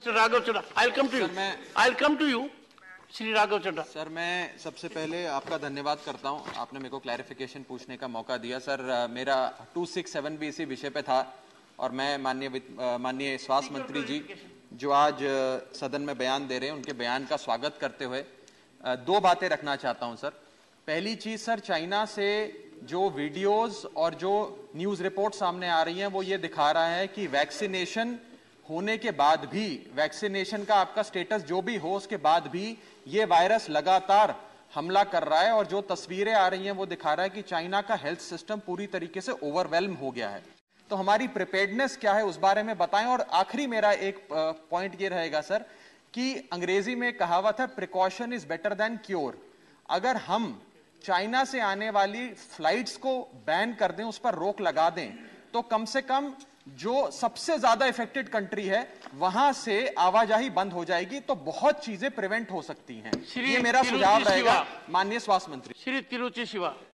Raghav Chadha, I'll come to you. I'll come to you, Shri Raghav Chadha. Sir, मैं सबसे पहले आपका धन्यवाद करता हूं, आपने मेरे को क्लैरिफिकेशन पूछने का मौका दिया। सर, मेरा 267 भी इसी विषय पे था और मैं माननीय स्वास्थ्य मंत्री जी जो आज सदन में बयान दे रहे हैं उनके बयान का स्वागत करते हुए दो बातें रखना चाहता हूं। सर, पहली चीज, सर, चाइना से जो वीडियोस और जो न्यूज रिपोर्ट सामने आ रही हैं वो ये दिखा रहा है कि वैक्सीनेशन होने के बाद भी, वैक्सीनेशन का आपका स्टेटस जो भी हो उसके बाद भी ये वायरस लगातार हमला कर रहा है और जो तस्वीरें आ रही हैं वो दिखा रहा है कि चाइना का हेल्थ सिस्टम पूरी तरीके से ओवरवेल्म हो गया है। तो हमारी प्रिपेयर्डनेस क्या है उस बारे में बताएं। और आखिरी मेरा एक पॉइंट ये रहेगा सर कि अंग्रेजी में कहावत है, precaution is better than cure. अगर हम चाइना से आने वाली फ्लाइट्स को बैन कर दें, उस पर रोक लगा दें, तो कम से कम जो सबसे ज्यादा इफेक्टेड कंट्री है वहां से आवाजाही बंद हो जाएगी, तो बहुत चीजें प्रिवेंट हो सकती हैं। ये मेरा सुझाव रहेगा माननीय स्वास्थ्य मंत्री। श्री तिरुचि शिवा।